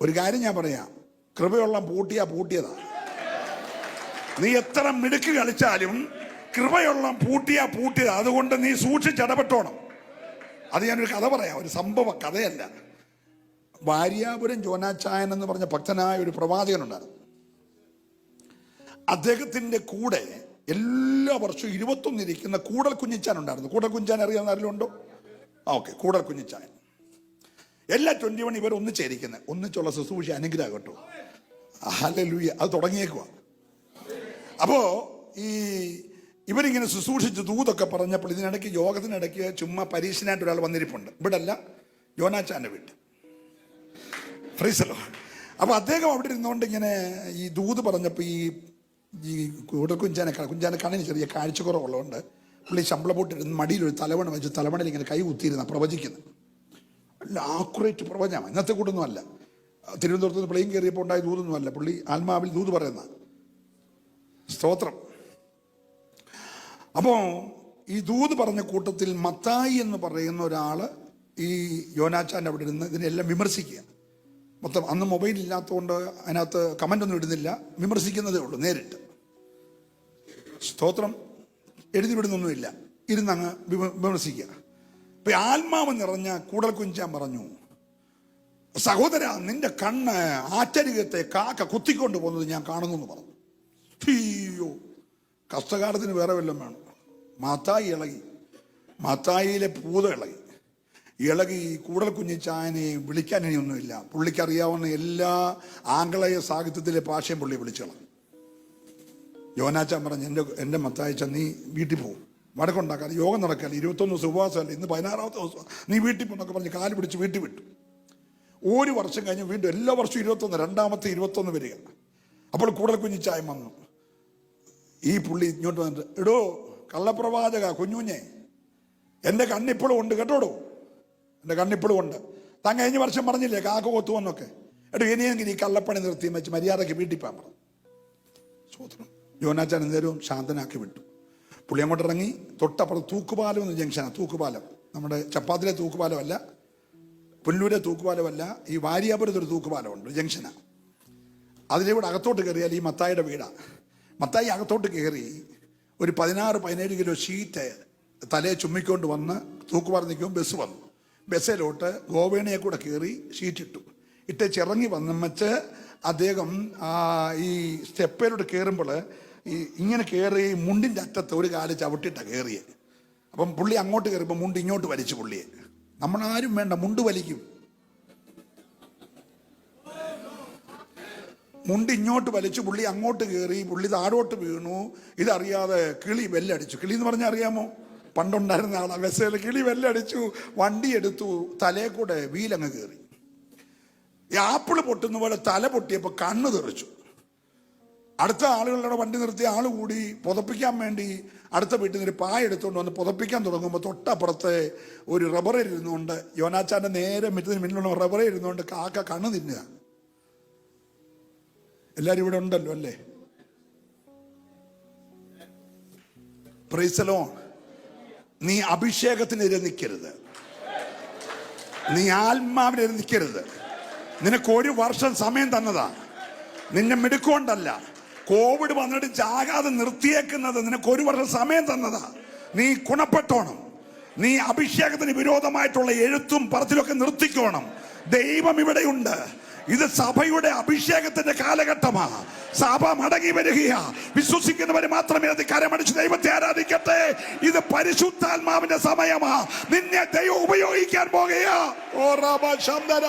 ഒരു കാര്യം ഞാൻ പറയാം, കൃപയുള്ള പൂട്ടിയതാ. നീ എത്ര മിടുക്ക് കളിച്ചാലും കൃപയുള്ള പൂട്ടിയതാ. അതുകൊണ്ട് നീ സൂക്ഷിച്ചിടപെട്ടോണം. അത് ഞാനൊരു കഥ പറയാം, ഒരു സംഭവ കഥയല്ല. വാര്യാപുരം ജോനാച്ചായൻ എന്ന് പറഞ്ഞ ഭക്തനായ ഒരു പ്രവാചകനുണ്ടായിരുന്നു. അദ്ദേഹത്തിന്റെ കൂടെ എല്ലാ വർഷവും 21 ഇരിക്കുന്ന കൂടൽ കുഞ്ഞിച്ചാൻ ഉണ്ടായിരുന്നു. കൂടൽ കുഞ്ഞിച്ചാൻ അറിയാവുന്ന ആരെങ്കിലും ഉണ്ടോ? ഓക്കെ, കൂടൽ കുഞ്ഞിച്ചാൻ. എല്ലാ 21 ഇവർ ഒന്നിച്ചിരിക്കുന്നത്, ഒന്നിച്ചുള്ള ശുശ്രൂഷ അനുഗ്രഹം കേട്ടോ. ഹല്ലേലൂയ, അത് തുടങ്ങിയേക്കുക. അപ്പോ ഈ ഇവരിങ്ങനെ ശുശ്രൂഷിച്ച് ദൂതൊക്കെ പറഞ്ഞപ്പോൾ ഇതിനിടയ്ക്ക് യോഗത്തിനിടയ്ക്ക് ചുമ്മാ പരീക്ഷനായിട്ട് ഒരാൾ വന്നിരിപ്പുണ്ട്. ഇവിടെ അല്ല, യോനാച്ചാന്റെ വീട്ടിൽ. ഫ്രീസലോ. അപ്പൊ അദ്ദേഹം അവിടെ ഇരുന്നുകൊണ്ട് ഇങ്ങനെ ഈ ദൂത് പറഞ്ഞപ്പോൾ ഈ കുഞ്ചാനെ കണ്ണിന് ചെറിയ കാഴ്ചക്കുറവുള്ളതുകൊണ്ട് പുള്ളി ശമ്പളപ്പൊട്ടിരുന്ന് മടിയിലൊരു തലവണ വെച്ച് തലവണയിൽ ഇങ്ങനെ കൈ കുത്തിയിരുന്ന പ്രവചിക്കുന്നത്. അല്ല, ആക്യുറേറ്റ് പ്രവചനം. ഇന്നത്തെ കൂട്ടൊന്നും അല്ല. തിരുവനന്തപുരത്ത് നിന്ന് പ്ലെയിൻ കയറിയപ്പോൾ ഉണ്ടായ ദൂതൊന്നും അല്ല. പുള്ളി ആത്മാവിൽ ദൂത് പറയുന്ന സ്തോത്രം. അപ്പോൾ ഈ ദൂത് പറഞ്ഞ കൂട്ടത്തിൽ മത്തായി എന്ന് പറയുന്ന ഒരാള് ഈ യോനാച്ചാൻ്റെ അവിടെ ഇരുന്ന് ഇതിനെല്ലാം വിമർശിക്കുക. മൊത്തം അന്ന് മൊബൈൽ ഇല്ലാത്തതുകൊണ്ട് അതിനകത്ത് കമൻ്റ് ഒന്നും ഇടുന്നില്ല, വിമർശിക്കുന്നതേ ഉള്ളൂ നേരിട്ട്. സ്തോത്രം. എഴുതി വിടുന്നൊന്നുമില്ല, ഇരുന്നങ്ങ് വിമർശിക്കുക. ഇപ്പൊ ആത്മാവ് നിറഞ്ഞ കൂടൽ കുഞ്ചാൻ പറഞ്ഞു, സഹോദര, നിന്റെ കണ്ണ് ആറ്റരികത്തെ കാക്ക കുത്തിക്കൊണ്ട് പോകുന്നത് ഞാൻ കാണുന്നു എന്ന് പറഞ്ഞു. അയ്യോ, കഷ്ടകാലത്തിന് വേറെ വല്ലതും വേണം. മത്തായി ഇളകി, മത്തായിയിലെ പൂത ഇളകി കൂടൽ കുഞ്ഞിച്ചായനെ വിളിക്കാൻ ഇനിയൊന്നുമില്ല. പുള്ളിക്കറിയാവുന്ന എല്ലാ ആംഗലേയ സാഹിത്യത്തിലെ ഭാഷയും പുള്ളി വിളിച്ചോളാം. യോനാച്ചാൻ പറഞ്ഞു, എൻ്റെ മത്തായിച്ച, നീ വീട്ടിൽ പോകും, വടക്കുണ്ടാക്കാതെ യോഗം നടക്കാതെ 21 ദിവസം ഉപവാസമല്ല, ഇന്ന് 16ാമത്തെ ദിവസം, നീ വീട്ടിൽ പോകുന്നൊക്കെ പറഞ്ഞ് കാല് പിടിച്ച് വീട്ടിൽ വിട്ടു. ഒരു വർഷം കഴിഞ്ഞ് വീണ്ടും എല്ലാ വർഷവും 21, രണ്ടാമത്തെ 21 വരിക. അപ്പോൾ കൂടൽ കുഞ്ഞിച്ചായം വന്നു. ഈ പുള്ളി ഇങ്ങോട്ട് വന്നിട്ട്, എടോ കള്ളപ്രവാചക കുഞ്ഞുഞ്ഞെ, എൻ്റെ കണ്ണിപ്പോഴും ഉണ്ട് കേട്ടോടോ, എൻ്റെ കണ്ണിപ്പോഴും ഉണ്ട്. താൻ കഴിഞ്ഞ വർഷം പറഞ്ഞില്ലേ കാക്ക കൊത്തുവെന്നൊക്കെ. എടോ, ഇനിയെങ്കിൽ ഈ കള്ളപ്പണി നിർത്തി വെച്ച് മര്യാദയ്ക്ക് വീട്ടിൽ പോകാൻ പറഞ്ഞു. സ്വതന്ത്രം. യോനാച്ചാൻ നേരവും ശാന്തനാക്കി വിട്ടു. പുള്ളി അങ്ങോട്ട് ഇറങ്ങി. തൊട്ടപ്പുറത്ത് തൂക്കുപാലം എന്ന് ജംഗ്ഷനാണ്. തൂക്കുപാലം നമ്മുടെ ചപ്പാത്തിലെ തൂക്കുപാലമല്ല, പുല്ലൂരെ തൂക്കുപാലമല്ല, ഈ വാര്യാപുരത്തൊരു തൂക്കുപാലമുണ്ട്, ജംഗ്ഷനാണ്. അതിലൂടെ അകത്തോട്ട് കയറിയാൽ ഈ മത്തായിയുടെ വീടാണ്. മത്തായി അകത്തോട്ട് കയറി ഒരു 16-17 കിലോ ഷീറ്റ് തലയെ ചുമ്മിക്കൊണ്ട് വന്ന് തൂക്കുപാലം നിൽക്കുമ്പോൾ ബസ് വന്നു. ബസ്സിലോട്ട് ഗോവേണയെ കൂടെ കയറി ഷീറ്റിട്ടു. ചിറങ്ങി വന്നമ്മച്ച് അദ്ദേഹം ഈ സ്റ്റെപ്പയിലോട്ട് കയറുമ്പോൾ ഈ ഇങ്ങനെ കയറി മുണ്ടിൻ്റെ അറ്റത്ത് ഒരു കാല് ചവിട്ടിയിട്ടാണ് കയറിയത്. അപ്പം പുള്ളി അങ്ങോട്ട് കയറിയപ്പോൾ മുണ്ട് ഇങ്ങോട്ട് വലിച്ചു പുള്ളിയെ. നമ്മളാരും വേണ്ട, മുണ്ട് വലിക്കും. മുണ്ട് ഇങ്ങോട്ട് വലിച്ചു, പുള്ളി അങ്ങോട്ട് കയറി, പുള്ളി താഴോട്ട് വീണു. ഇതറിയാതെ കിളി വെല്ലടിച്ചു. കിളി എന്ന് പറഞ്ഞാൽ അറിയാമോ? പണ്ടുണ്ടായിരുന്ന ആളാ. ബസ്സിൽ കിളി വെല്ലടിച്ചു, വണ്ടി എടുത്തു, തലയെ കൂടെ വീലങ്ങ് കയറി. ഈ ആപ്പിള് പൊട്ടുന്ന പോലെ തല പൊട്ടിയപ്പോൾ കണ്ണ് തെറിച്ചു. അടുത്ത ആളുകളുടെ വണ്ടി നിർത്തി ആൾ കൂടി പുതപ്പിക്കാൻ വേണ്ടി അടുത്ത വീട്ടിൽ നിന്ന് ഒരു പായ എടുത്തുകൊണ്ട് വന്ന് പുതപ്പിക്കാൻ തുടങ്ങുമ്പോൾ തൊട്ടപ്പുറത്തെ ഒരു റബ്ബറിൽ ഇരുന്നുകൊണ്ട്, യോനാച്ചാന്റെ നേരെ മുന്നിലുള്ള റബ്ബറിൽ ഇരുന്നുകൊണ്ട് കാക്ക കണ്ണ് തിന്നുക. എല്ലാരും ഇവിടെ ഉണ്ടല്ലോ അല്ലേ? Praise the Lord. നീ അഭിഷേകത്തിനെതിരെ നിൽക്കരുത്, നീ ആത്മാവിനെതിരെ നിൽക്കരുത്. നിനക്ക് 1 വർഷം സമയം തന്നതാ, നിന്നെ മിടുക്കൊണ്ടല്ല. കോവിഡ് വന്നിട്ട് ജാകാതെ നിർത്തിയേക്കുന്നത് നിനക്ക് 1 വർഷം സമയം തന്നതാ. നീ ഗുണപ്പെട്ടോണം. നീ അഭിഷേകത്തിന് വിരോധമായിട്ടുള്ള എഴുത്തും പറച്ചിലൊക്കെ നിർത്തിക്കോണം. ദൈവം ഇവിടെയുണ്ട്. ഇത് സഭയുടെ അഭിഷേകത്തിന്റെ കാലഘട്ടമാണ്. സഭ മടങ്ങി വരികയാ. വിശ്വസിക്കുന്നവർ മാത്രമേ അത് കരമടിച്ച് ദൈവത്തെ ആരാധിക്കട്ടെ. ഇത് പരിശുദ്ധാത്മാവിന്റെ സമയമാ. നിന്നെ ദൈവം ഉപയോഗിക്കാൻ പോകുകയാ. ഓ റബ ശബ്ദര.